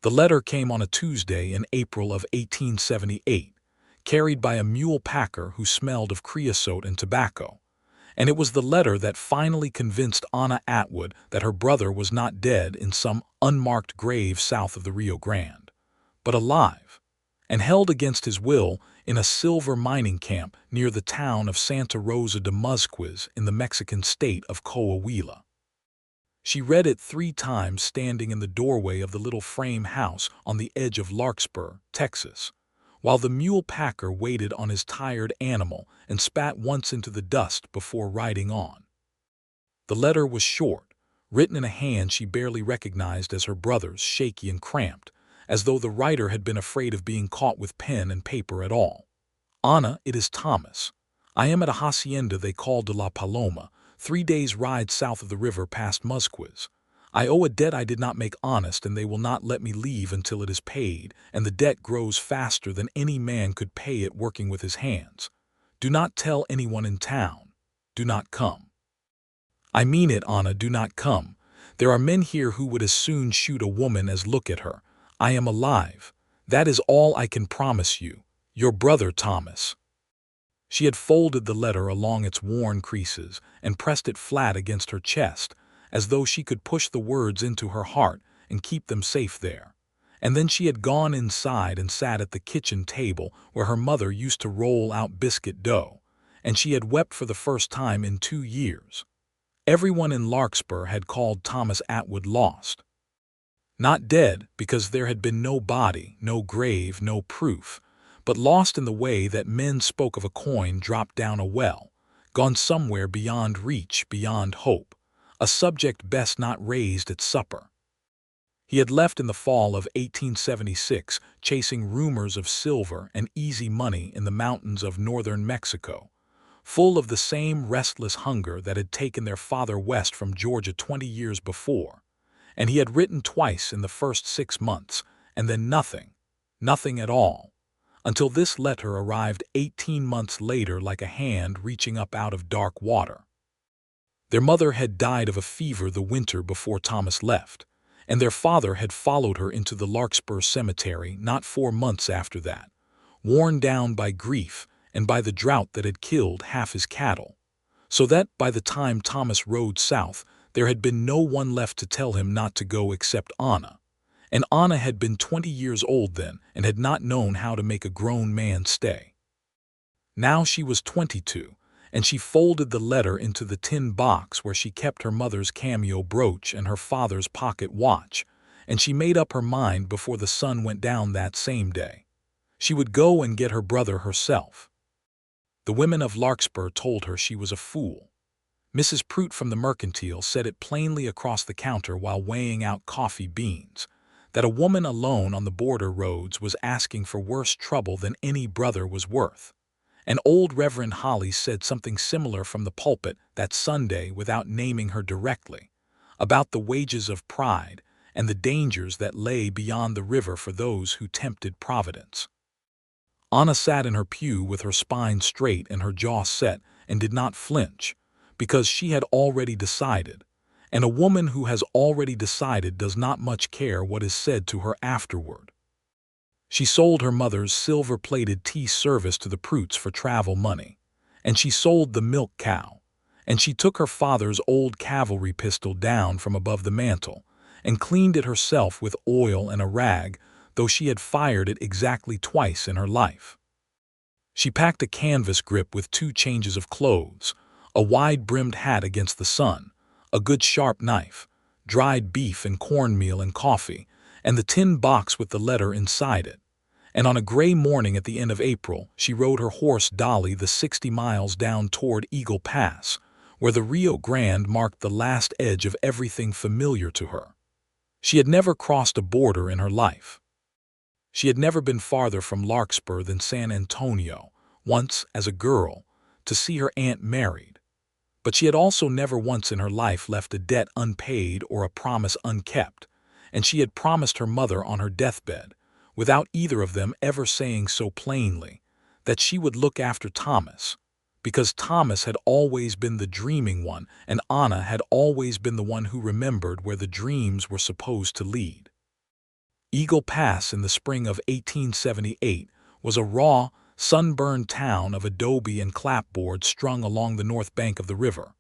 The letter came on a Tuesday in April of 1878, carried by a mule packer who smelled of creosote and tobacco. And it was the letter that finally convinced Anna Atwood that her brother was not dead in some unmarked grave south of the Rio Grande, but alive, and held against his will in a silver mining camp near the town of Santa Rosa de Musquiz in the Mexican state of Coahuila. She read it 3 times standing in the doorway of the little frame house on the edge of Larkspur, Texas, while the mule packer waited on his tired animal and spat once into the dust before riding on. The letter was short, written in a hand she barely recognized as her brother's, shaky and cramped, as though the writer had been afraid of being caught with pen and paper at all. Anna, it is Thomas. I am at a hacienda they call de la Paloma, 3 days' ride south of the river past Musquiz. I owe a debt I did not make honest, and they will not let me leave until it is paid, and the debt grows faster than any man could pay it working with his hands. Do not tell anyone in town. Do not come. I mean it, Anna, do not come. There are men here who would as soon shoot a woman as look at her. I am alive. That is all I can promise you. Your brother, Thomas. She had folded the letter along its worn creases and pressed it flat against her chest, as though she could push the words into her heart and keep them safe there. And then she had gone inside and sat at the kitchen table where her mother used to roll out biscuit dough, and she had wept for the first time in 2 years. Everyone in Larkspur had called Thomas Atwood lost. Not dead, because there had been no body, no grave, no proof, but lost in the way that men spoke of a coin dropped down a well, gone somewhere beyond reach, beyond hope, a subject best not raised at supper. He had left in the fall of 1876, chasing rumors of silver and easy money in the mountains of northern Mexico, full of the same restless hunger that had taken their father west from Georgia 20 years before. And he had written twice in the first 6 months, and then nothing, nothing at all, until this letter arrived 18 months later like a hand reaching up out of dark water. Their mother had died of a fever the winter before Thomas left, and their father had followed her into the Larkspur cemetery not 4 months after that, worn down by grief and by the drought that had killed half his cattle, so that by the time Thomas rode south, there had been no one left to tell him not to go except Anna. And Anna had been 20 years old then and had not known how to make a grown man stay. Now she was 22, and she folded the letter into the tin box where she kept her mother's cameo brooch and her father's pocket watch, and she made up her mind before the sun went down that same day. She would go and get her brother herself. The women of Larkspur told her she was a fool. Mrs. Prout from the Mercantile said it plainly across the counter while weighing out coffee beans, that a woman alone on the border roads was asking for worse trouble than any brother was worth. And old Reverend Holly said something similar from the pulpit that Sunday without naming her directly, about the wages of pride and the dangers that lay beyond the river for those who tempted Providence. Anna sat in her pew with her spine straight and her jaw set and did not flinch, because she had already decided, and a woman who has already decided does not much care what is said to her afterward. She sold her mother's silver-plated tea service to the Prouts for travel money, and she sold the milk cow, and she took her father's old cavalry pistol down from above the mantel and cleaned it herself with oil and a rag, though she had fired it exactly twice in her life. She packed a canvas grip with 2 changes of clothes, a wide-brimmed hat against the sun, a good sharp knife, dried beef and cornmeal and coffee, and the tin box with the letter inside it. And on a gray morning at the end of April, she rode her horse Dolly the 60 miles down toward Eagle Pass, where the Rio Grande marked the last edge of everything familiar to her. She had never crossed a border in her life. She had never been farther from Larkspur than San Antonio, once, as a girl, to see her aunt married. But she had also never once in her life left a debt unpaid or a promise unkept, and she had promised her mother on her deathbed, without either of them ever saying so plainly, that she would look after Thomas, because Thomas had always been the dreaming one and Anna had always been the one who remembered where the dreams were supposed to lead. Eagle Pass in the spring of 1878 was a raw, sunburned town of adobe and clapboard strung along the north bank of the river,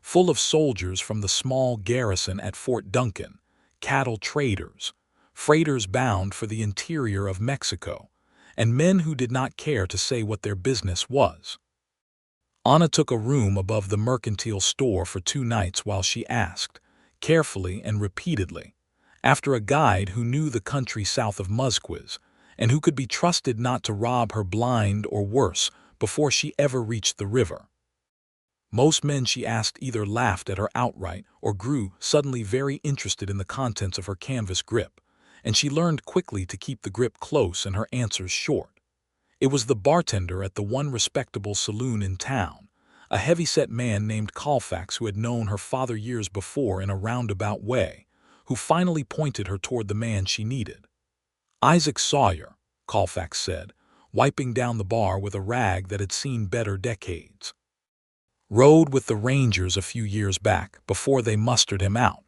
full of soldiers from the small garrison at Fort Duncan, cattle traders, freighters bound for the interior of Mexico, and men who did not care to say what their business was. Anna took a room above the mercantile store for 2 nights while she asked, carefully and repeatedly, after a guide who knew the country south of Musquiz and who could be trusted not to rob her blind or worse before she ever reached the river. Most men she asked either laughed at her outright or grew suddenly very interested in the contents of her canvas grip, and she learned quickly to keep the grip close and her answers short. It was the bartender at the one respectable saloon in town, a heavy-set man named Colfax who had known her father years before in a roundabout way, who finally pointed her toward the man she needed. "Isaac Sawyer," Colfax said, wiping down the bar with a rag that had seen better decades. "Rode with the Rangers a few years back, before they mustered him out.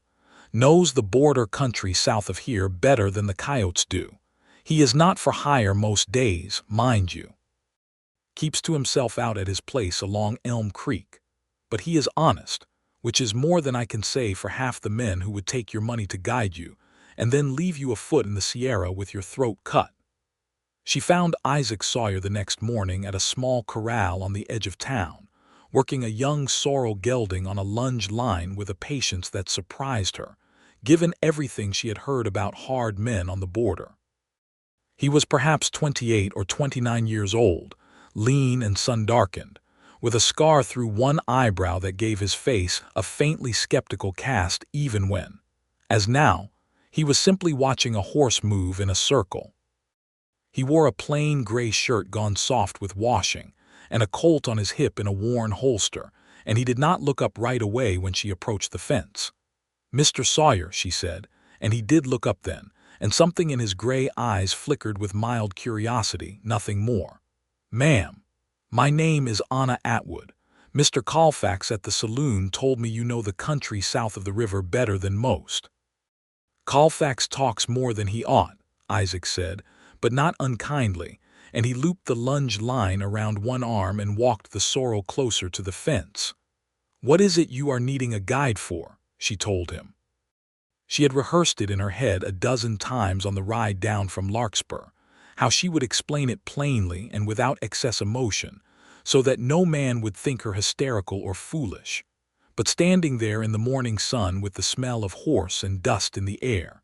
Knows the border country south of here better than the coyotes do. He is not for hire most days, mind you. Keeps to himself out at his place along Elm Creek. But he is honest, which is more than I can say for half the men who would take your money to guide you, and then leave you afoot in the Sierra with your throat cut." She found Isaac Sawyer the next morning at a small corral on the edge of town, working a young sorrel gelding on a lunge line with a patience that surprised her, given everything she had heard about hard men on the border. He was perhaps 28 or 29 years old, lean and sun-darkened, with a scar through one eyebrow that gave his face a faintly skeptical cast even when, as now, he was simply watching a horse move in a circle. He wore a plain gray shirt gone soft with washing, and a Colt on his hip in a worn holster, and he did not look up right away when she approached the fence. "Mr. Sawyer," she said, and he did look up then, and something in his gray eyes flickered with mild curiosity, nothing more. "Ma'am, my name is Anna Atwood. Mr. Colfax at the saloon told me you know the country south of the river better than most." "Colfax talks more than he ought," Isaac said, but not unkindly, and he looped the lunge line around one arm and walked the sorrel closer to the fence. "What is it you are needing a guide for?" she told him. She had rehearsed it in her head a dozen times on the ride down from Larkspur, how she would explain it plainly and without excess emotion, so that no man would think her hysterical or foolish. But standing there in the morning sun with the smell of horse and dust in the air,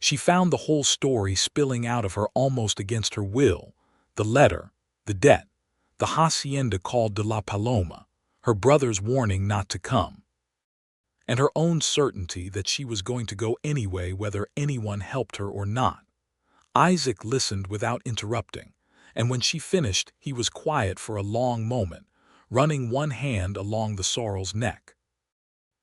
she found the whole story spilling out of her almost against her will, the letter, the debt, the hacienda called de la Paloma, her brother's warning not to come, and her own certainty that she was going to go anyway whether anyone helped her or not. Isaac listened without interrupting, and when she finished he was quiet for a long moment, running one hand along the sorrel's neck.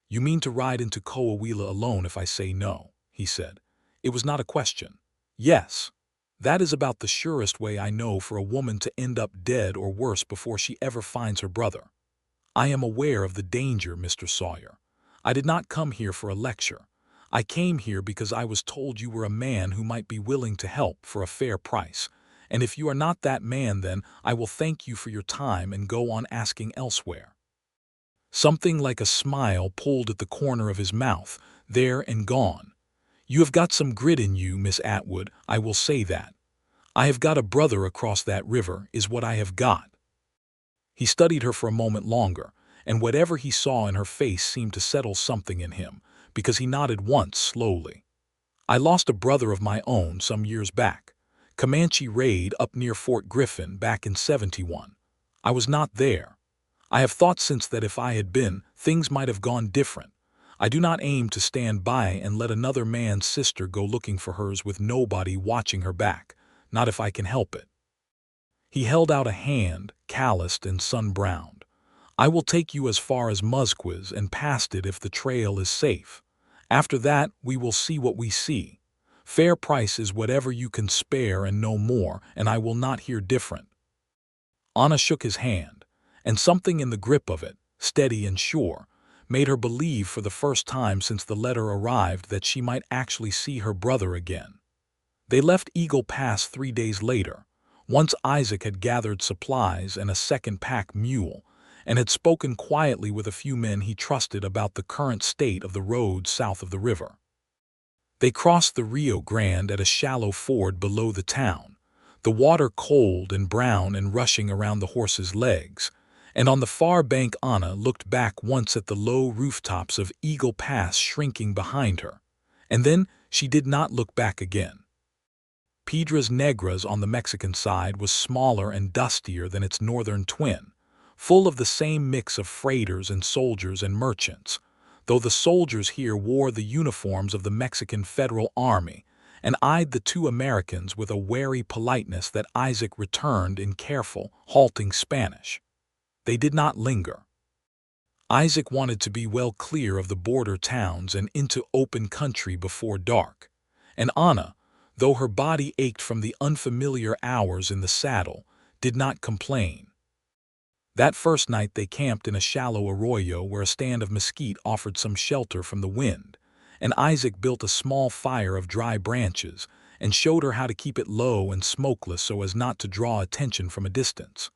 "You mean to ride into Coahuila alone if I say no," he said. It was not a question. "Yes. That is about the surest way I know for a woman to end up dead or worse before she ever finds her brother. I am aware of the danger, Mr. Sawyer. I did not come here for a lecture. I came here because I was told you were a man who might be willing to help for a fair price, and if you are not that man then I will thank you for your time and go on asking elsewhere." Something like a smile pulled at the corner of his mouth, there and gone. "You have got some grit in you, Miss Atwood, I will say that. I have got a brother across that river, is what I have got." He studied her for a moment longer, and whatever he saw in her face seemed to settle something in him, because he nodded once slowly. "I lost a brother of my own some years back. Comanche raid up near Fort Griffin back in '71. I was not there. I have thought since that if I had been, things might have gone different. I do not aim to stand by and let another man's sister go looking for hers with nobody watching her back, not if I can help it." He held out a hand, calloused and sun-browned. "I will take you as far as Musquiz and past it if the trail is safe. After that, we will see what we see. Fair price is whatever you can spare and no more, and I will not hear different." Anna shook his hand, and something in the grip of it, steady and sure, made her believe for the first time since the letter arrived that she might actually see her brother again. They left Eagle Pass 3 days later, once Isaac had gathered supplies and a second pack mule, and had spoken quietly with a few men he trusted about the current state of the roads south of the river. They crossed the Rio Grande at a shallow ford below the town, the water cold and brown and rushing around the horses' legs, and on the far bank Anna looked back once at the low rooftops of Eagle Pass shrinking behind her, and then she did not look back again. Piedras Negras on the Mexican side was smaller and dustier than its northern twin, full of the same mix of freighters and soldiers and merchants, though the soldiers here wore the uniforms of the Mexican Federal Army and eyed the two Americans with a wary politeness that Isaac returned in careful, halting Spanish. They did not linger. Isaac wanted to be well clear of the border towns and into open country before dark, and Anna, though her body ached from the unfamiliar hours in the saddle, did not complain. That first night they camped in a shallow arroyo where a stand of mesquite offered some shelter from the wind, and Isaac built a small fire of dry branches and showed her how to keep it low and smokeless so as not to draw attention from a distance.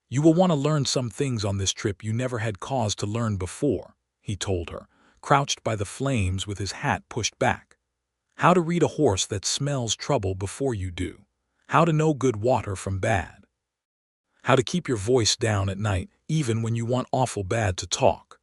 "You will want to learn some things on this trip you never had cause to learn before," he told her, crouched by the flames with his hat pushed back. "How to read a horse that smells trouble before you do. How to know good water from bad. How to keep your voice down at night even when you want awful bad to talk."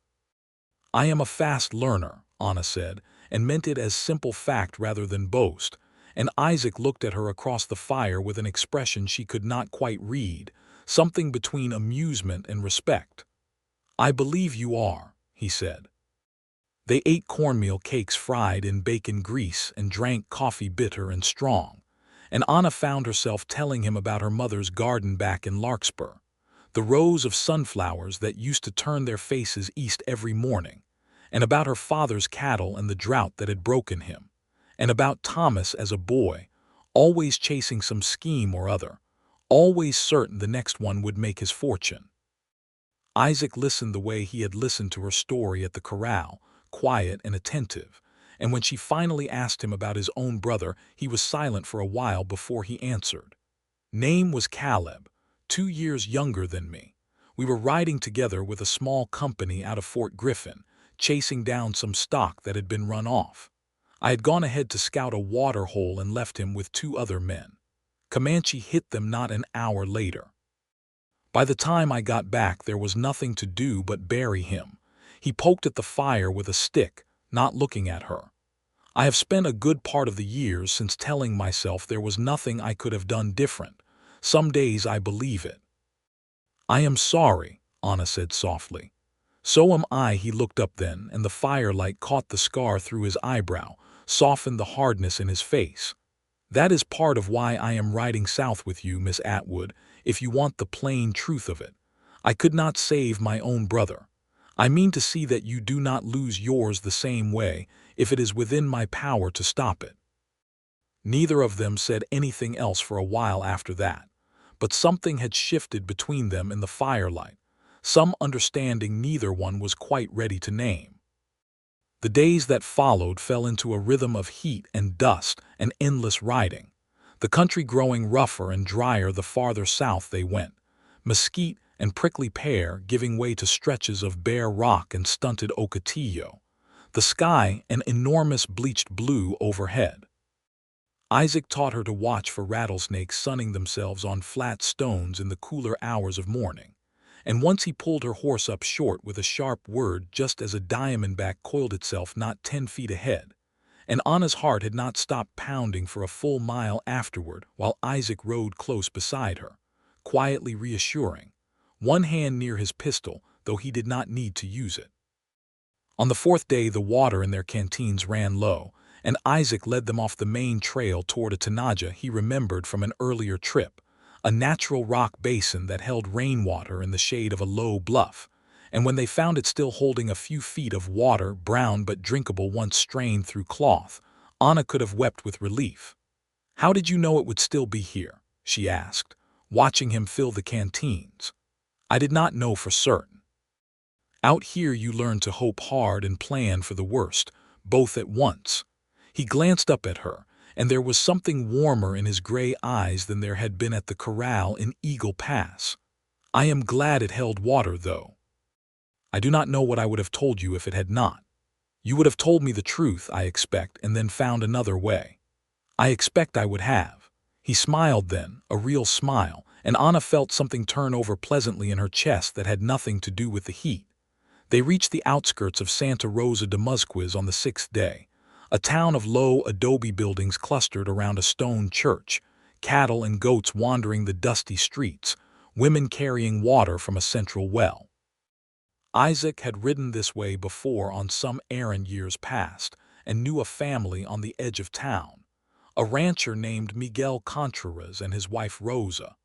"I am a fast learner," Anna said, and meant it as simple fact rather than boast, and Isaac looked at her across the fire with an expression she could not quite read, something between amusement and respect. "I believe you are," he said. They ate cornmeal cakes fried in bacon grease and drank coffee bitter and strong, and Anna found herself telling him about her mother's garden back in Larkspur, the rows of sunflowers that used to turn their faces east every morning, and about her father's cattle and the drought that had broken him, and about Thomas as a boy, always chasing some scheme or other, always certain the next one would make his fortune. Isaac listened the way he had listened to her story at the corral, quiet and attentive, and when she finally asked him about his own brother, he was silent for a while before he answered. "Name was Caleb, 2 years younger than me. We were riding together with a small company out of Fort Griffin, chasing down some stock that had been run off. I had gone ahead to scout a water hole and left him with 2 other men. Comanche hit them not an hour later. By the time I got back there was nothing to do but bury him." He poked at the fire with a stick, not looking at her. "I have spent a good part of the years since telling myself there was nothing I could have done different. Some days I believe it." "I am sorry," Anna said softly. "So am I." He looked up then, and the firelight caught the scar through his eyebrow, softened the hardness in his face. "That is part of why I am riding south with you, Miss Atwood, if you want the plain truth of it. I could not save my own brother. I mean to see that you do not lose yours the same way, if it is within my power to stop it." Neither of them said anything else for a while after that, but something had shifted between them in the firelight, some understanding neither one was quite ready to name. The days that followed fell into a rhythm of heat and dust and endless riding, the country growing rougher and drier the farther south they went, mesquite and prickly pear giving way to stretches of bare rock and stunted ocotillo, the sky an enormous bleached blue overhead. Isaac taught her to watch for rattlesnakes sunning themselves on flat stones in the cooler hours of morning, and once he pulled her horse up short with a sharp word just as a diamondback coiled itself not 10 feet ahead, and Anna's heart had not stopped pounding for a full mile afterward while Isaac rode close beside her, quietly reassuring, one hand near his pistol, though he did not need to use it. On the 4th day the water in their canteens ran low, and Isaac led them off the main trail toward a tanaja he remembered from an earlier trip, a natural rock basin that held rainwater in the shade of a low bluff, and when they found it still holding a few feet of water, brown but drinkable once strained through cloth, Anna could have wept with relief. "How did you know it would still be here?" she asked, watching him fill the canteens. "I did not know for certain. Out here you learn to hope hard and plan for the worst, both at once." He glanced up at her, and there was something warmer in his gray eyes than there had been at the corral in Eagle Pass. "I am glad it held water, though. I do not know what I would have told you if it had not. You would have told me the truth, I expect, and then found another way." "I expect I would have." He smiled then, a real smile, and Anna felt something turn over pleasantly in her chest that had nothing to do with the heat. They reached the outskirts of Santa Rosa de Musquiz on the 6th day, a town of low adobe buildings clustered around a stone church, cattle and goats wandering the dusty streets, women carrying water from a central well. Isaac had ridden this way before on some errand years past, and knew a family on the edge of town, a rancher named Miguel Contreras and his wife Rosa,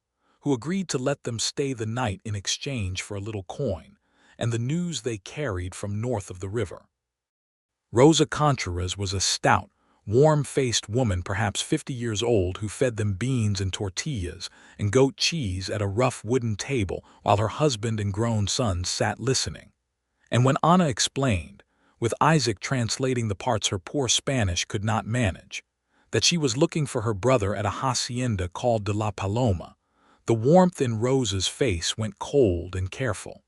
who agreed to let them stay the night in exchange for a little coin and the news they carried from north of the river. Rosa Contreras was a stout, warm-faced woman perhaps 50 years old who fed them beans and tortillas and goat cheese at a rough wooden table while her husband and grown sons sat listening. And when Anna explained, with Isaac translating the parts her poor Spanish could not manage, that she was looking for her brother at a hacienda called de la Paloma, the warmth in Rosa's face went cold and careful.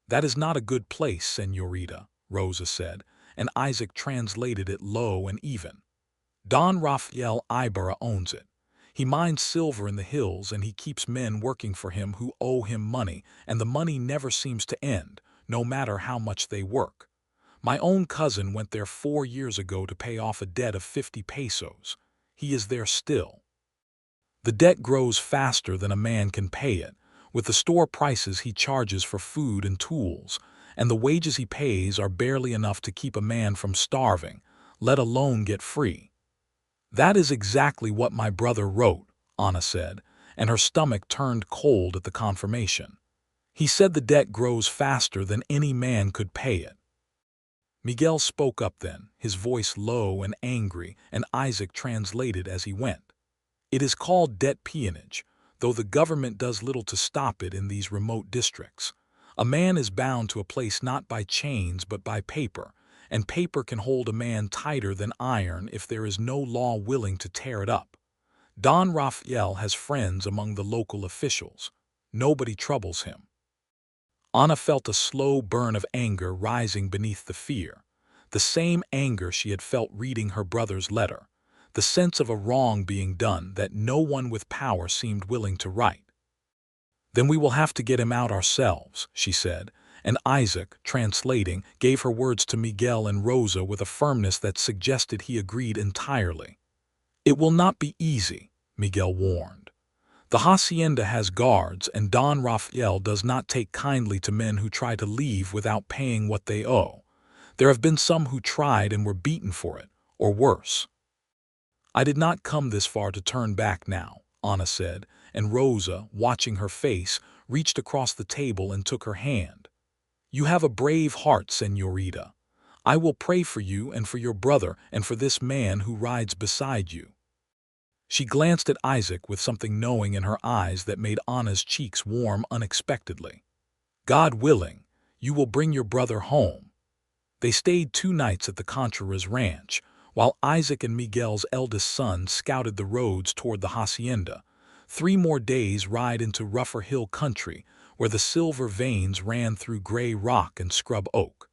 "That is not a good place, señorita," Rosa said, and Isaac translated it low and even. "Don Rafael Ibarra owns it. He mines silver in the hills, and he keeps men working for him who owe him money, and the money never seems to end, no matter how much they work. My own cousin went there 4 years ago to pay off a debt of 50 pesos. He is there still. The debt grows faster than a man can pay it, with the store prices he charges for food and tools, and the wages he pays are barely enough to keep a man from starving, let alone get free." "That is exactly what my brother wrote," Anna said, and her stomach turned cold at the confirmation. "He said the debt grows faster than any man could pay it." Miguel spoke up then, his voice low and angry, and Isaac translated as he went. "It is called debt peonage, though the government does little to stop it in these remote districts. A man is bound to a place not by chains but by paper, and paper can hold a man tighter than iron if there is no law willing to tear it up. Don Rafael has friends among the local officials. Nobody troubles him." Anna felt a slow burn of anger rising beneath the fear, the same anger she had felt reading her brother's letter, the sense of a wrong being done that no one with power seemed willing to right. "Then we will have to get him out ourselves," she said, and Isaac, translating, gave her words to Miguel and Rosa with a firmness that suggested he agreed entirely. "It will not be easy," Miguel warned. "The hacienda has guards, and Don Rafael does not take kindly to men who try to leave without paying what they owe. There have been some who tried and were beaten for it, or worse." "I did not come this far to turn back now," Anna said, and Rosa, watching her face, reached across the table and took her hand. "You have a brave heart, señorita. I will pray for you and for your brother and for this man who rides beside you." She glanced at Isaac with something knowing in her eyes that made Anna's cheeks warm unexpectedly. "God willing, you will bring your brother home." They stayed 2 nights at the Contreras ranch, while Isaac and Miguel's eldest son scouted the roads toward the hacienda. 3 more days' ride into rougher hill country, where the silver veins ran through gray rock and scrub oak.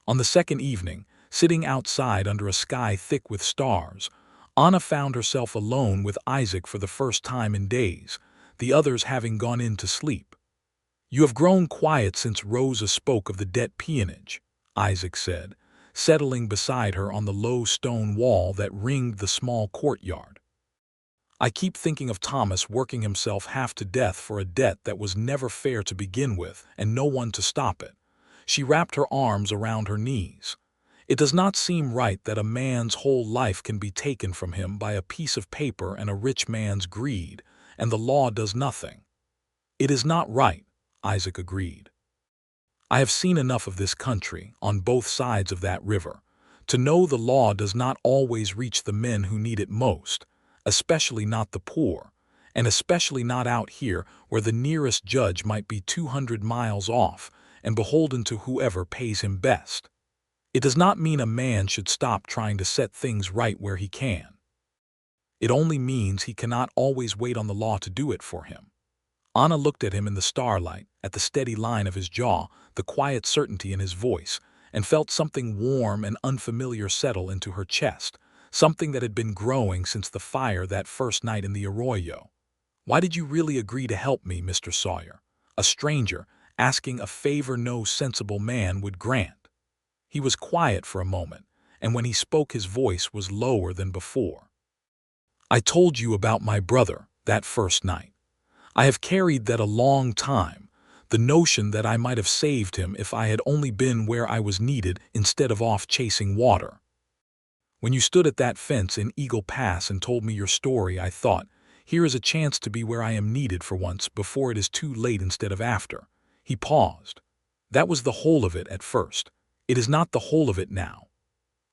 On the 2nd evening, sitting outside under a sky thick with stars, Anna found herself alone with Isaac for the first time in days, the others having gone in to sleep. "You have grown quiet since Rosa spoke of the debt peonage," Isaac said, settling beside her on the low stone wall that ringed the small courtyard. "I keep thinking of Thomas working himself half to death for a debt that was never fair to begin with and no one to stop it." She wrapped her arms around her knees. "It does not seem right that a man's whole life can be taken from him by a piece of paper and a rich man's greed, and the law does nothing." "It is not right," Isaac agreed. "I have seen enough of this country, on both sides of that river, to know the law does not always reach the men who need it most, especially not the poor, and especially not out here where the nearest judge might be 200 miles off and beholden to whoever pays him best. It does not mean a man should stop trying to set things right where he can. It only means he cannot always wait on the law to do it for him. Anna looked at him in the starlight, at the steady line of his jaw, the quiet certainty in his voice, and felt something warm and unfamiliar settle into her chest, something that had been growing since the fire that first night in the arroyo. "Why did you really agree to help me, Mr. Sawyer? A stranger, asking a favor no sensible man would grant." He was quiet for a moment, and when he spoke his voice was lower than before. "I told you about my brother, that first night. I have carried that a long time, the notion that I might have saved him if I had only been where I was needed instead of off chasing water. When you stood at that fence in Eagle Pass and told me your story, I thought, here is a chance to be where I am needed for once before it is too late instead of after." He paused. "That was the whole of it at first. It is not the whole of it now."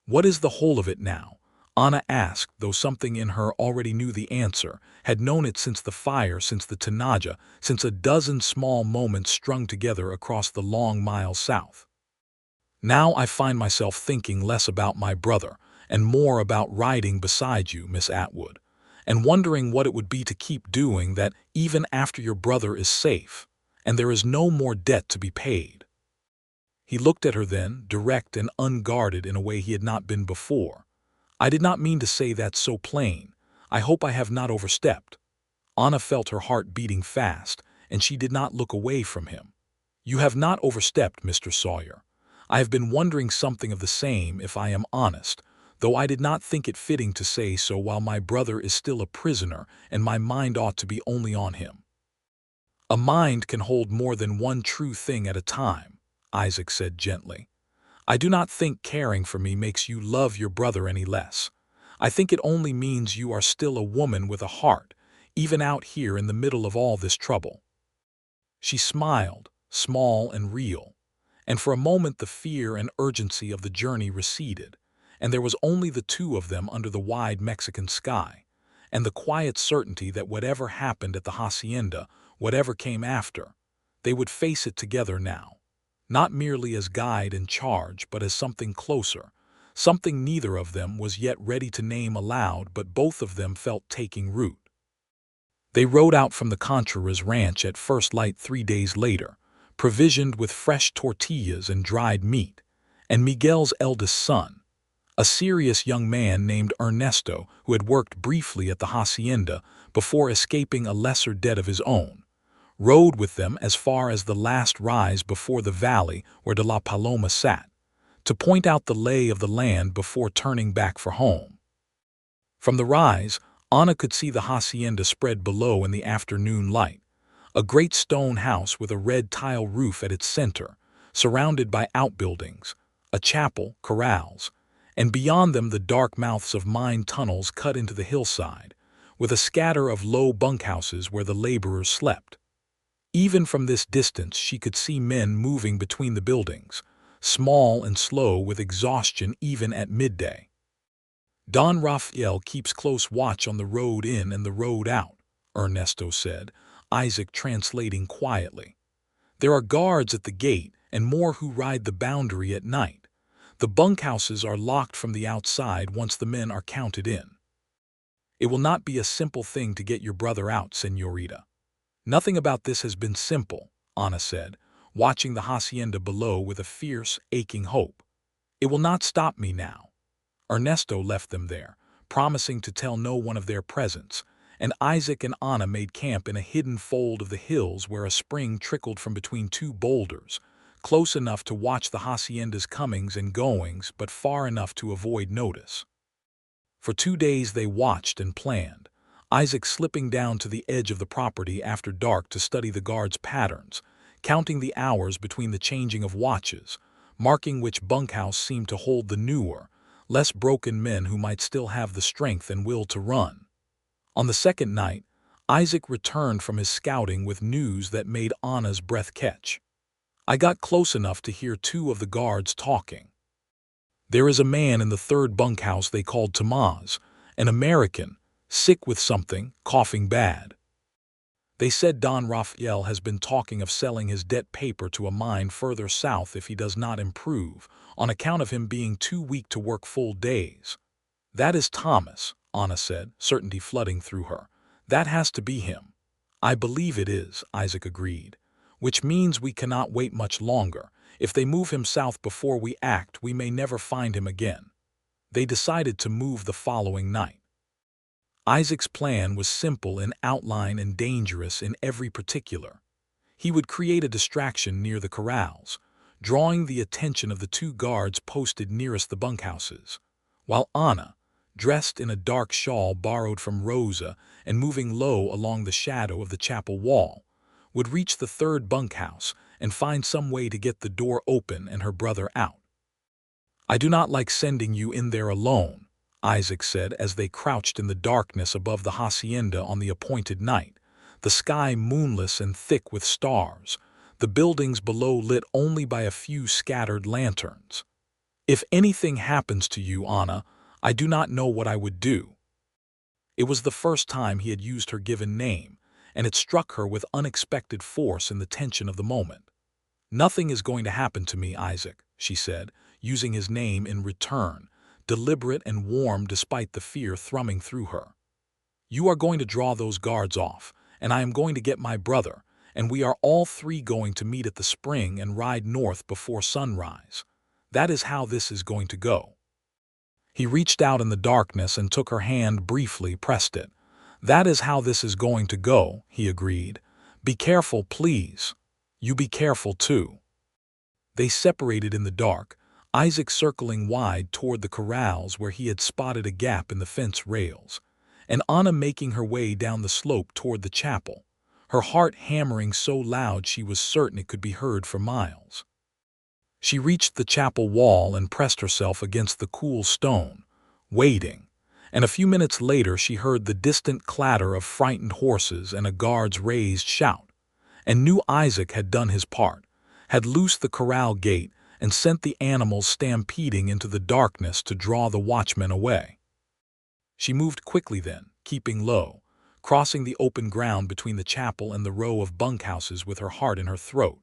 "What is the whole of it now?" Anna asked, though something in her already knew the answer, had known it since the fire, since the tanaja, since a dozen small moments strung together across the long mile south. "Now I find myself thinking less about my brother and more about riding beside you, Miss Atwood, and wondering what it would be to keep doing that even after your brother is safe, and there is no more debt to be paid." He looked at her then, direct and unguarded in a way he had not been before. "I did not mean to say that so plain. I hope I have not overstepped." Anna felt her heart beating fast, and she did not look away from him. "You have not overstepped, Mr. Sawyer. I have been wondering something of the same, if I am honest, though I did not think it fitting to say so while my brother is still a prisoner and my mind ought to be only on him." "A mind can hold more than one true thing at a time," Isaac said gently. "I do not think caring for me makes you love your brother any less. I think it only means you are still a woman with a heart, even out here in the middle of all this trouble." She smiled, small and real, and for a moment the fear and urgency of the journey receded, and there was only the two of them under the wide Mexican sky, and the quiet certainty that whatever happened at the hacienda, whatever came after, they would face it together now. Not merely as guide and charge, but as something closer, something neither of them was yet ready to name aloud, but both of them felt taking root. They rode out from the Contreras ranch at first light 3 days later, provisioned with fresh tortillas and dried meat, and Miguel's eldest son, a serious young man named Ernesto who had worked briefly at the hacienda before escaping a lesser debt of his own, rode with them as far as the last rise before the valley where de la Paloma sat, to point out the lay of the land before turning back for home. From the rise, Anna could see the hacienda spread below in the afternoon light, a great stone house with a red tile roof at its center, surrounded by outbuildings, a chapel, corrals, and beyond them the dark mouths of mine tunnels cut into the hillside, with a scatter of low bunkhouses where the laborers slept. Even from this distance she could see men moving between the buildings, small and slow with exhaustion even at midday. "Don Rafael keeps close watch on the road in and the road out," Ernesto said, Isaac translating quietly. "There are guards at the gate and more who ride the boundary at night. The bunkhouses are locked from the outside once the men are counted in. It will not be a simple thing to get your brother out, señorita." "Nothing about this has been simple," Anna said, watching the hacienda below with a fierce, aching hope. "It will not stop me now." Ernesto left them there, promising to tell no one of their presence, and Isaac and Anna made camp in a hidden fold of the hills where a spring trickled from between two boulders, close enough to watch the hacienda's comings and goings but far enough to avoid notice. For 2 days they watched and planned, Isaac slipping down to the edge of the property after dark to study the guards' patterns, counting the hours between the changing of watches, marking which bunkhouse seemed to hold the newer, less broken men who might still have the strength and will to run. On the second night, Isaac returned from his scouting with news that made Anna's breath catch. "I got close enough to hear 2 of the guards talking. There is a man in the 3rd bunkhouse they called Tomás, an American, sick with something, coughing bad. They said Don Rafael has been talking of selling his debt paper to a mine further south if he does not improve, on account of him being too weak to work full days. That is Thomas," Anna said, certainty flooding through her. "That has to be him." "I believe it is," Isaac agreed. "Which means we cannot wait much longer. If they move him south before we act, we may never find him again." They decided to move the following night. Isaac's plan was simple in outline and dangerous in every particular. He would create a distraction near the corrals, drawing the attention of the two guards posted nearest the bunkhouses, while Anna, dressed in a dark shawl borrowed from Rosa and moving low along the shadow of the chapel wall, would reach the third bunkhouse and find some way to get the door open and her brother out. "I do not like sending you in there alone," Isaac said as they crouched in the darkness above the hacienda on the appointed night, the sky moonless and thick with stars, the buildings below lit only by a few scattered lanterns. "If anything happens to you, Anna, I do not know what I would do." It was the first time he had used her given name, and it struck her with unexpected force in the tension of the moment. "Nothing is going to happen to me, Isaac," she said, using his name in return, deliberate and warm despite the fear thrumming through her. "You are going to draw those guards off, and I am going to get my brother, and we are all three going to meet at the spring and ride north before sunrise. That is how this is going to go." He reached out in the darkness and took her hand briefly, pressed it. "That is how this is going to go," he agreed. "Be careful, please. You be careful, too." They separated in the dark, Isaac circling wide toward the corrals where he had spotted a gap in the fence rails, and Anna making her way down the slope toward the chapel, her heart hammering so loud she was certain it could be heard for miles. She reached the chapel wall and pressed herself against the cool stone, waiting, and a few minutes later she heard the distant clatter of frightened horses and a guard's raised shout, and knew Isaac had done his part, had loosed the corral gate and sent the animals stampeding into the darkness to draw the watchmen away. She moved quickly then, keeping low, crossing the open ground between the chapel and the row of bunkhouses with her heart in her throat,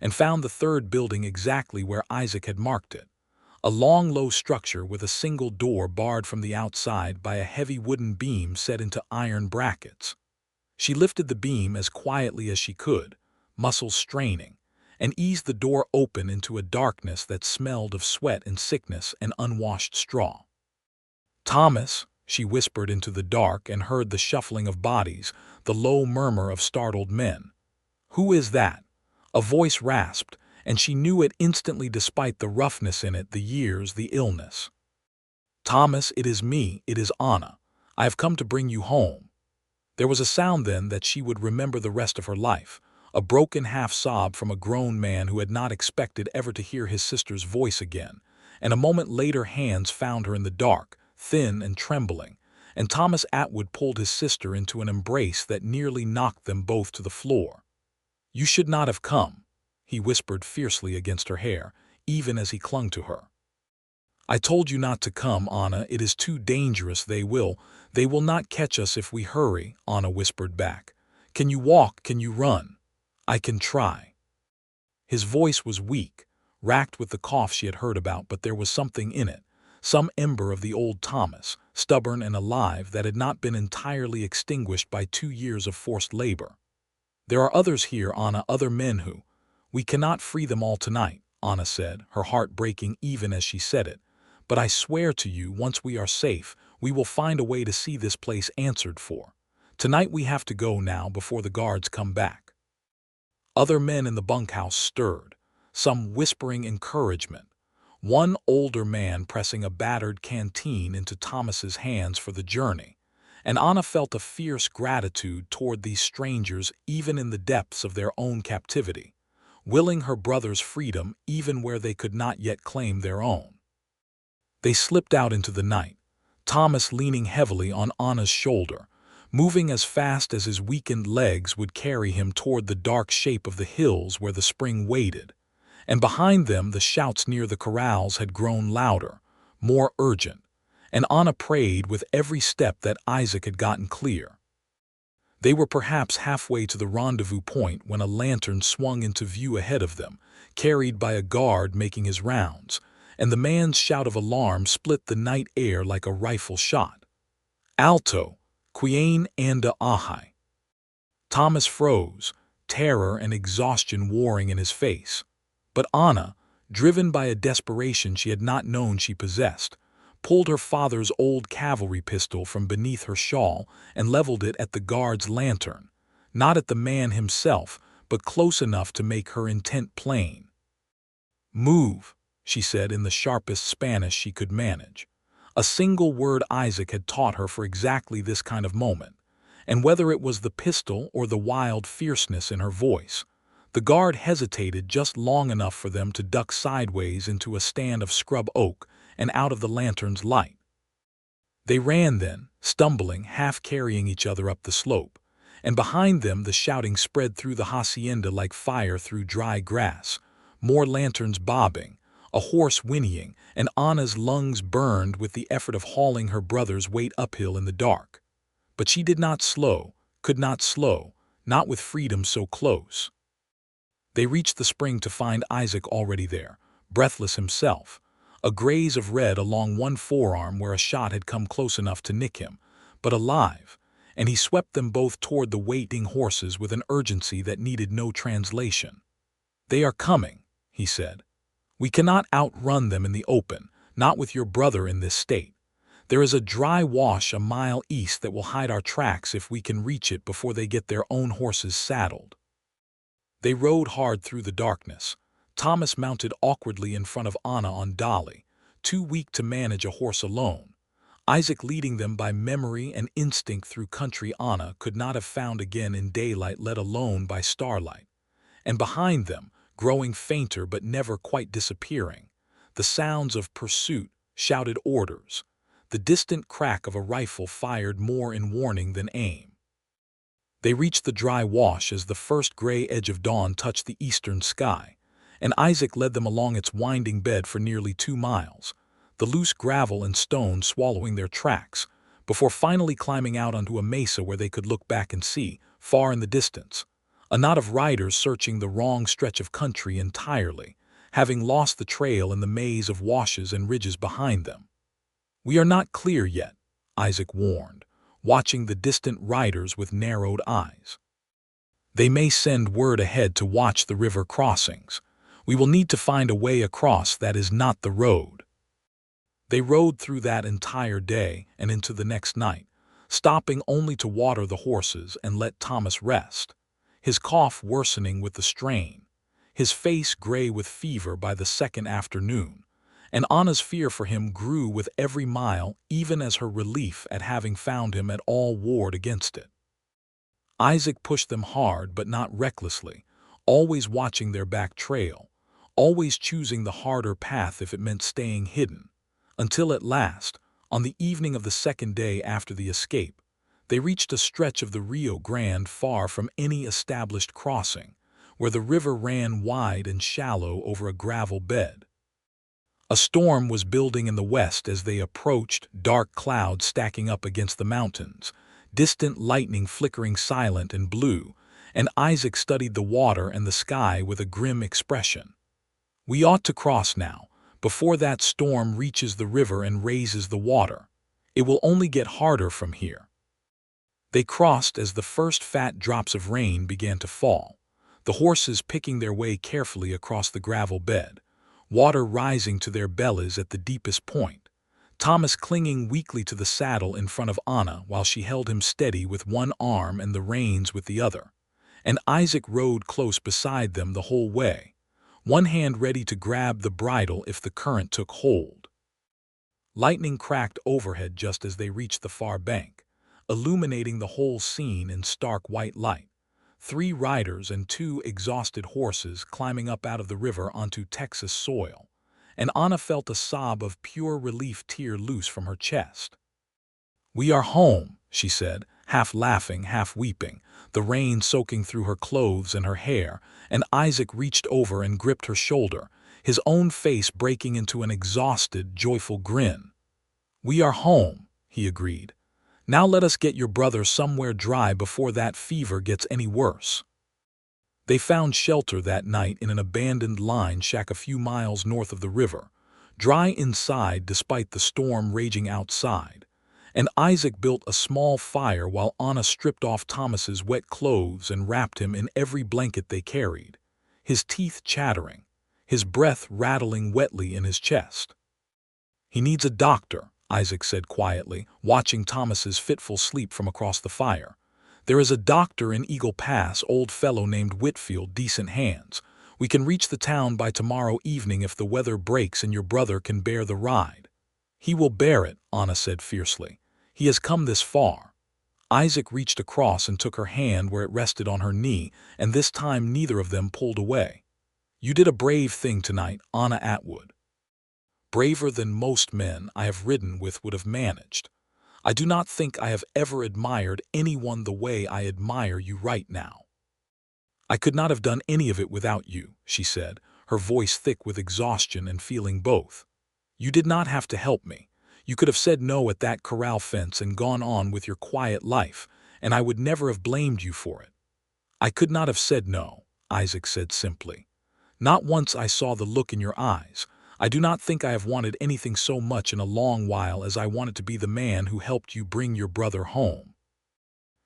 and found the third building exactly where Isaac had marked it, a long, low structure with a single door barred from the outside by a heavy wooden beam set into iron brackets. She lifted the beam as quietly as she could, muscles straining, and eased the door open into a darkness that smelled of sweat and sickness and unwashed straw. "Thomas," she whispered into the dark and heard the shuffling of bodies, the low murmur of startled men. "Who is that?" A voice rasped, and she knew it instantly despite the roughness in it, the years, the illness. "Thomas, it is me, it is Anna. I have come to bring you home." There was a sound then that she would remember the rest of her life, a broken half-sob from a grown man who had not expected ever to hear his sister's voice again, and a moment later hands found her in the dark, thin and trembling, and Thomas Atwood pulled his sister into an embrace that nearly knocked them both to the floor. "You should not have come," he whispered fiercely against her hair, even as he clung to her. "I told you not to come, Anna. It is too dangerous. They will not catch us if we hurry," Anna whispered back. "Can you walk? Can you run?" "I can try." His voice was weak, racked with the cough she had heard about, but there was something in it, some ember of the old Thomas, stubborn and alive, that had not been entirely extinguished by 2 years of forced labor. "There are others here, Anna, other men who—" "We cannot free them all tonight," Anna said, her heart breaking even as she said it. "But I swear to you, once we are safe, we will find a way to see this place answered for. Tonight we have to go now before the guards come back." Other men in the bunkhouse stirred, some whispering encouragement, one older man pressing a battered canteen into Thomas's hands for the journey, and Anna felt a fierce gratitude toward these strangers even in the depths of their own captivity, willing her brother's freedom even where they could not yet claim their own. They slipped out into the night, Thomas leaning heavily on Anna's shoulder, moving as fast as his weakened legs would carry him toward the dark shape of the hills where the spring waited, and behind them the shouts near the corrals had grown louder, more urgent, and Anna prayed with every step that Isaac had gotten clear. They were perhaps halfway to the rendezvous point when a lantern swung into view ahead of them, carried by a guard making his rounds, and the man's shout of alarm split the night air like a rifle shot. Alto, quien anda ahí. Thomas froze, terror and exhaustion warring in his face. But Anna, driven by a desperation she had not known she possessed, pulled her father's old cavalry pistol from beneath her shawl and leveled it at the guard's lantern, not at the man himself, but close enough to make her intent plain. "Move," she said in the sharpest Spanish she could manage. A single word Isaac had taught her for exactly this kind of moment, and whether it was the pistol or the wild fierceness in her voice, the guard hesitated just long enough for them to duck sideways into a stand of scrub oak and out of the lantern's light. They ran then, stumbling, half carrying each other up the slope, and behind them the shouting spread through the hacienda like fire through dry grass, more lanterns bobbing, a horse whinnying, and Anna's lungs burned with the effort of hauling her brother's weight uphill in the dark. But she did not slow, could not slow, not with freedom so close. They reached the spring to find Isaac already there, breathless himself, a graze of red along one forearm where a shot had come close enough to nick him, but alive, and he swept them both toward the waiting horses with an urgency that needed no translation. "They are coming," he said. "We cannot outrun them in the open, not with your brother in this state. There is a dry wash a mile east that will hide our tracks if we can reach it before they get their own horses saddled." They rode hard through the darkness, Thomas mounted awkwardly in front of Anna on Dolly, too weak to manage a horse alone, Isaac leading them by memory and instinct through country Anna could not have found again in daylight, let alone by starlight. And behind them, growing fainter but never quite disappearing, the sounds of pursuit, shouted orders, the distant crack of a rifle fired more in warning than aim. They reached the dry wash as the first gray edge of dawn touched the eastern sky, and Isaac led them along its winding bed for nearly 2 miles, the loose gravel and stone swallowing their tracks, before finally climbing out onto a mesa where they could look back and see, far in the distance, a knot of riders searching the wrong stretch of country entirely, having lost the trail in the maze of washes and ridges behind them. "We are not clear yet," Isaac warned, watching the distant riders with narrowed eyes. "They may send word ahead to watch the river crossings. We will need to find a way across that is not the road." They rode through that entire day and into the next night, stopping only to water the horses and let Thomas rest, his cough worsening with the strain, his face gray with fever by the second afternoon, and Anna's fear for him grew with every mile, even as her relief at having found him at all warred against it. Isaac pushed them hard but not recklessly, always watching their back trail, always choosing the harder path if it meant staying hidden, until at last, on the evening of the second day after the escape, they reached a stretch of the Rio Grande far from any established crossing, where the river ran wide and shallow over a gravel bed. A storm was building in the west as they approached, dark clouds stacking up against the mountains, distant lightning flickering silent and blue, and Isaac studied the water and the sky with a grim expression. "We ought to cross now, before that storm reaches the river and raises the water. It will only get harder from here." They crossed as the first fat drops of rain began to fall, the horses picking their way carefully across the gravel bed, water rising to their bellies at the deepest point, Thomas clinging weakly to the saddle in front of Anna while she held him steady with one arm and the reins with the other, and Isaac rode close beside them the whole way, one hand ready to grab the bridle if the current took hold. Lightning cracked overhead just as they reached the far bank, illuminating the whole scene in stark white light. 3 riders and 2 exhausted horses climbing up out of the river onto Texas soil, and Anna felt a sob of pure relief tear loose from her chest. "We are home," she said, half laughing, half weeping, the rain soaking through her clothes and her hair, and Isaac reached over and gripped her shoulder, his own face breaking into an exhausted, joyful grin. "We are home," he agreed. "Now let us get your brother somewhere dry before that fever gets any worse." They found shelter that night in an abandoned line shack a few miles north of the river, dry inside despite the storm raging outside, and Isaac built a small fire while Anna stripped off Thomas's wet clothes and wrapped him in every blanket they carried, his teeth chattering, his breath rattling wetly in his chest. "He needs a doctor," Isaac said quietly, watching Thomas's fitful sleep from across the fire. "There is a doctor in Eagle Pass, old fellow named Whitfield, decent hands. We can reach the town by tomorrow evening if the weather breaks and your brother can bear the ride." "He will bear it," Anna said fiercely. "He has come this far." Isaac reached across and took her hand where it rested on her knee, and this time neither of them pulled away. "You did a brave thing tonight, Anna Atwood. Braver than most men I have ridden with would have managed. I do not think I have ever admired anyone the way I admire you right now." "I could not have done any of it without you," she said, her voice thick with exhaustion and feeling both. "You did not have to help me. You could have said no at that corral fence and gone on with your quiet life, and I would never have blamed you for it." "I could not have said no," Isaac said simply. "Not once I saw the look in your eyes. I do not think I have wanted anything so much in a long while as I wanted to be the man who helped you bring your brother home."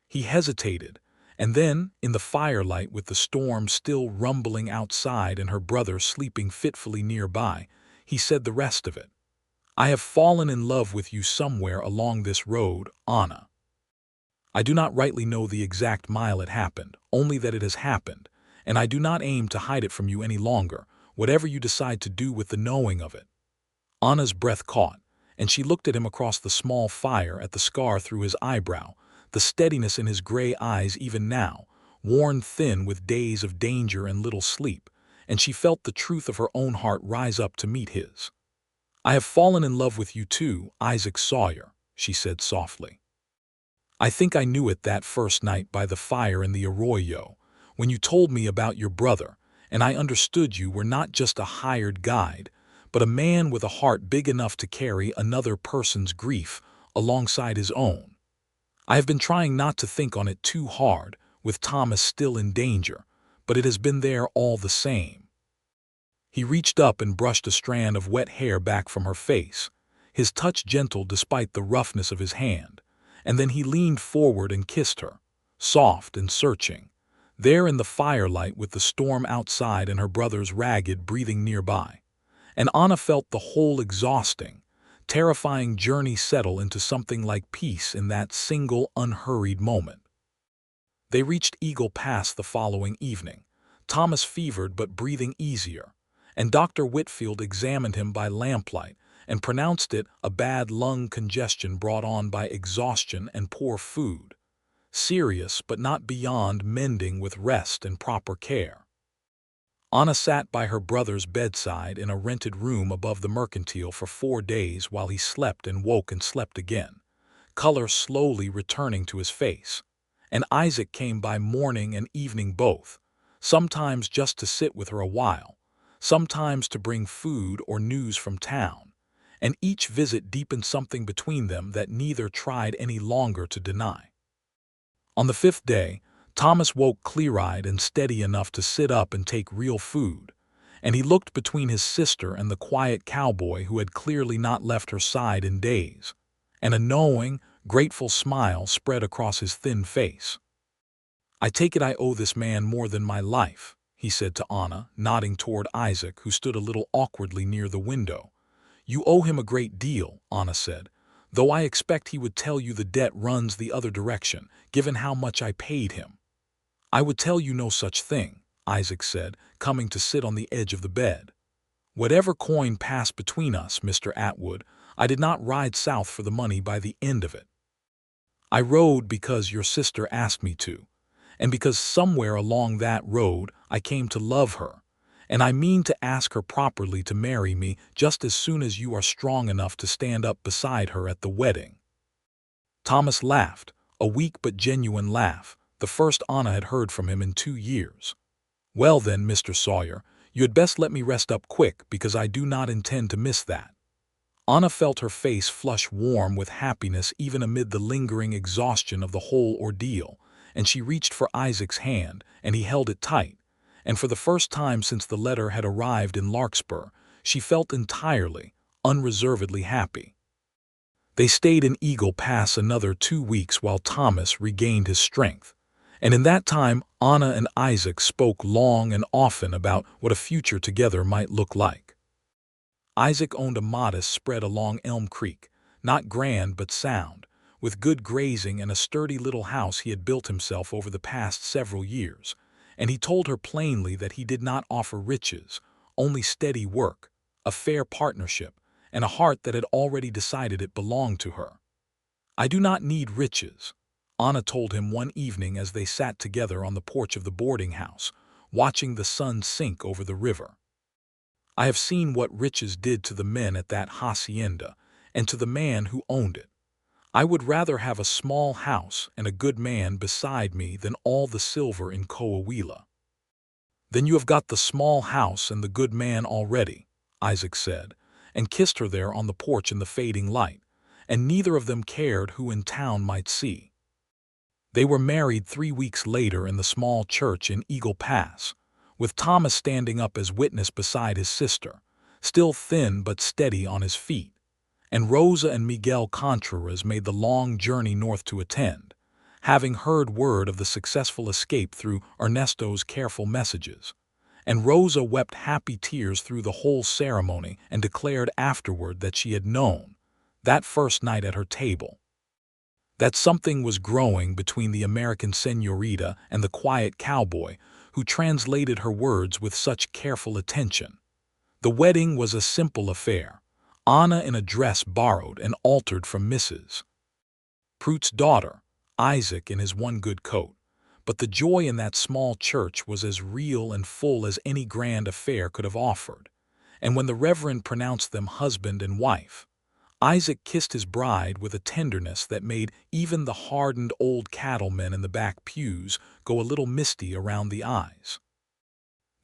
He hesitated, and then, in the firelight with the storm still rumbling outside and her brother sleeping fitfully nearby, he said the rest of it. "I have fallen in love with you somewhere along this road, Anna. I do not rightly know the exact mile it happened, only that it has happened, and I do not aim to hide it from you any longer, whatever you decide to do with the knowing of it." Anna's breath caught, and she looked at him across the small fire, at the scar through his eyebrow, the steadiness in his gray eyes even now, worn thin with days of danger and little sleep, and she felt the truth of her own heart rise up to meet his. "I have fallen in love with you too, Isaac Sawyer," she said softly. "I think I knew it that first night by the fire in the arroyo, when you told me about your brother, and I understood you were not just a hired guide, but a man with a heart big enough to carry another person's grief alongside his own. I have been trying not to think on it too hard, with Thomas still in danger, but it has been there all the same." He reached up and brushed a strand of wet hair back from her face, his touch gentle despite the roughness of his hand, and then he leaned forward and kissed her, soft and searching, there in the firelight with the storm outside and her brother's ragged breathing nearby. And Anna felt the whole exhausting, terrifying journey settle into something like peace in that single, unhurried moment. They reached Eagle Pass the following evening, Thomas fevered but breathing easier, and Dr. Whitfield examined him by lamplight and pronounced it a bad lung congestion brought on by exhaustion and poor food. Serious but not beyond mending with rest and proper care. Anna sat by her brother's bedside in a rented room above the mercantile for 4 days while he slept and woke and slept again, color slowly returning to his face. And Isaac came by morning and evening both, sometimes just to sit with her a while, sometimes to bring food or news from town, and each visit deepened something between them that neither tried any longer to deny. On the 5th day, Thomas woke clear-eyed and steady enough to sit up and take real food, and he looked between his sister and the quiet cowboy who had clearly not left her side in days, and a knowing, grateful smile spread across his thin face. "I take it I owe this man more than my life," he said to Anna, nodding toward Isaac, who stood a little awkwardly near the window. "You owe him a great deal," Anna said, "though I expect he would tell you the debt runs the other direction, given how much I paid him." "I would tell you no such thing," Isaac said, coming to sit on the edge of the bed. "Whatever coin passed between us, Mr. Atwood, I did not ride south for the money by the end of it. I rode because your sister asked me to, and because somewhere along that road I came to love her, and I mean to ask her properly to marry me just as soon as you are strong enough to stand up beside her at the wedding." Thomas laughed, a weak but genuine laugh, the first Anna had heard from him in 2 years. "Well then, Mr. Sawyer, you had best let me rest up quick, because I do not intend to miss that." Anna felt her face flush warm with happiness even amid the lingering exhaustion of the whole ordeal, and she reached for Isaac's hand, and he held it tight, and for the first time since the letter had arrived in Larkspur, she felt entirely, unreservedly happy. They stayed in Eagle Pass another 2 weeks while Thomas regained his strength. And in that time, Anna and Isaac spoke long and often about what a future together might look like. Isaac owned a modest spread along Elm Creek, not grand but sound, with good grazing and a sturdy little house he had built himself over the past several years, and he told her plainly that he did not offer riches, only steady work, a fair partnership, and a heart that had already decided it belonged to her. "I do not need riches," Anna told him one evening as they sat together on the porch of the boarding house, watching the sun sink over the river. "I have seen what riches did to the men at that hacienda, and to the man who owned it. I would rather have a small house and a good man beside me than all the silver in Coahuila." "Then you have got the small house and the good man already," Isaac said, and kissed her there on the porch in the fading light, and neither of them cared who in town might see. They were married 3 weeks later in the small church in Eagle Pass, with Thomas standing up as witness beside his sister, still thin but steady on his feet, and Rosa and Miguel Contreras made the long journey north to attend, having heard word of the successful escape through Ernesto's careful messages, and Rosa wept happy tears through the whole ceremony and declared afterward that she had known, that first night at her table, that something was growing between the American señorita and the quiet cowboy who translated her words with such careful attention. The wedding was a simple affair, Anna in a dress borrowed and altered from Mrs. Pruitt's daughter, Isaac in his one good coat, but the joy in that small church was as real and full as any grand affair could have offered, and when the Reverend pronounced them husband and wife, Isaac kissed his bride with a tenderness that made even the hardened old cattlemen in the back pews go a little misty around the eyes.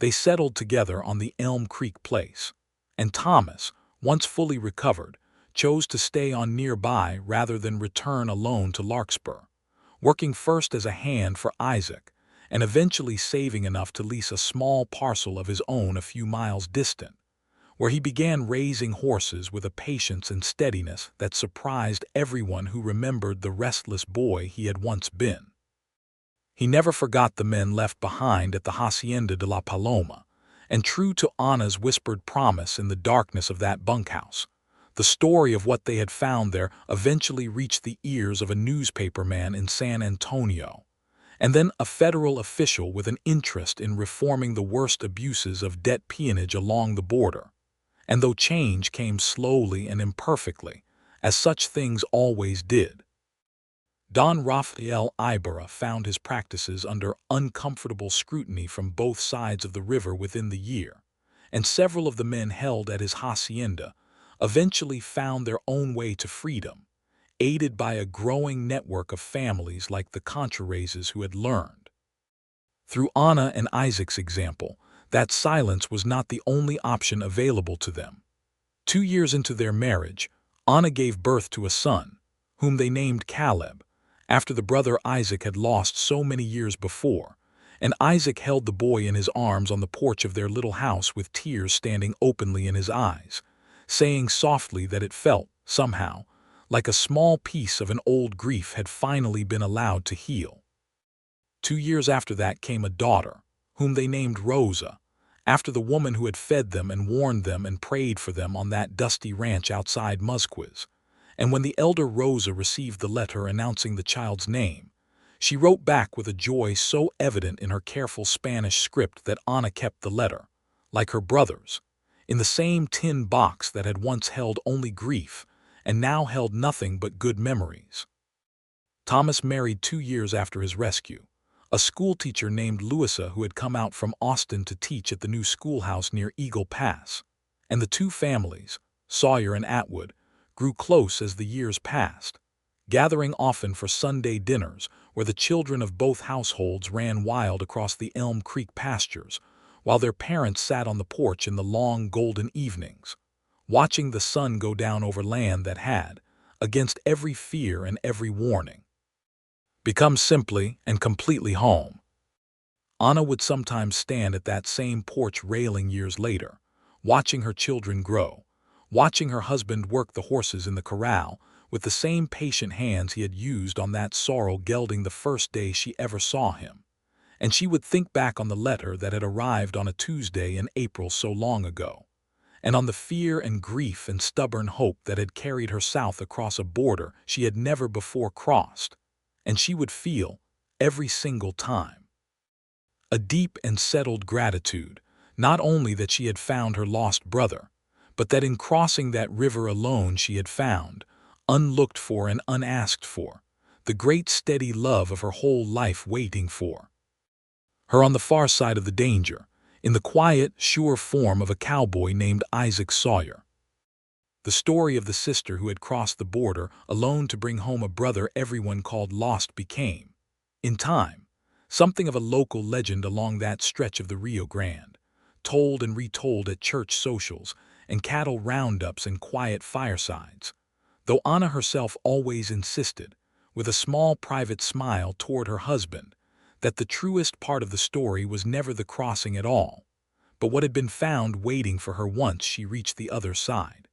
They settled together on the Elm Creek place, and Thomas, once fully recovered, chose to stay on nearby rather than return alone to Larkspur, working first as a hand for Isaac and eventually saving enough to lease a small parcel of his own a few miles distant, where he began raising horses with a patience and steadiness that surprised everyone who remembered the restless boy he had once been. He never forgot the men left behind at the Hacienda de la Paloma, and true to Anna's whispered promise in the darkness of that bunkhouse, the story of what they had found there eventually reached the ears of a newspaperman in San Antonio, and then a federal official with an interest in reforming the worst abuses of debt peonage along the border. And though change came slowly and imperfectly, as such things always did, Don Rafael Ibarra found his practices under uncomfortable scrutiny from both sides of the river within the year, and several of the men held at his hacienda eventually found their own way to freedom, aided by a growing network of families like the Contreras who had learned. Through Anna and Isaac's example, that silence was not the only option available to them. 2 years into their marriage, Anna gave birth to a son, whom they named Caleb, after the brother Isaac had lost so many years before, and Isaac held the boy in his arms on the porch of their little house with tears standing openly in his eyes, saying softly that it felt, somehow, like a small piece of an old grief had finally been allowed to heal. 2 years after that came a daughter, whom they named Rosa, after the woman who had fed them and warned them and prayed for them on that dusty ranch outside Musquiz. And when the elder Rosa received the letter announcing the child's name, she wrote back with a joy so evident in her careful Spanish script that Anna kept the letter, like her brothers, in the same tin box that had once held only grief and now held nothing but good memories. Thomas married 2 years after his rescue, a schoolteacher named Louisa who had come out from Austin to teach at the new schoolhouse near Eagle Pass, and the two families, Sawyer and Atwood, grew close as the years passed, gathering often for Sunday dinners where the children of both households ran wild across the Elm Creek pastures, while their parents sat on the porch in the long golden evenings, watching the sun go down over land that had, against every fear and every warning, become simply and completely home. Anna would sometimes stand at that same porch railing years later, watching her children grow, watching her husband work the horses in the corral, with the same patient hands he had used on that sorrel gelding the first day she ever saw him. And she would think back on the letter that had arrived on a Tuesday in April so long ago, and on the fear and grief and stubborn hope that had carried her south across a border she had never before crossed, and she would feel, every single time, a deep and settled gratitude, not only that she had found her lost brother, but that in crossing that river alone she had found, unlooked for and unasked for, the great steady love of her whole life waiting for her on the far side of the danger, in the quiet, sure form of a cowboy named Isaac Sawyer. The story of the sister who had crossed the border alone to bring home a brother everyone called lost became, in time, something of a local legend along that stretch of the Rio Grande, told and retold at church socials and cattle roundups and quiet firesides, though Anna herself always insisted, with a small private smile toward her husband, that the truest part of the story was never the crossing at all, but what had been found waiting for her once she reached the other side.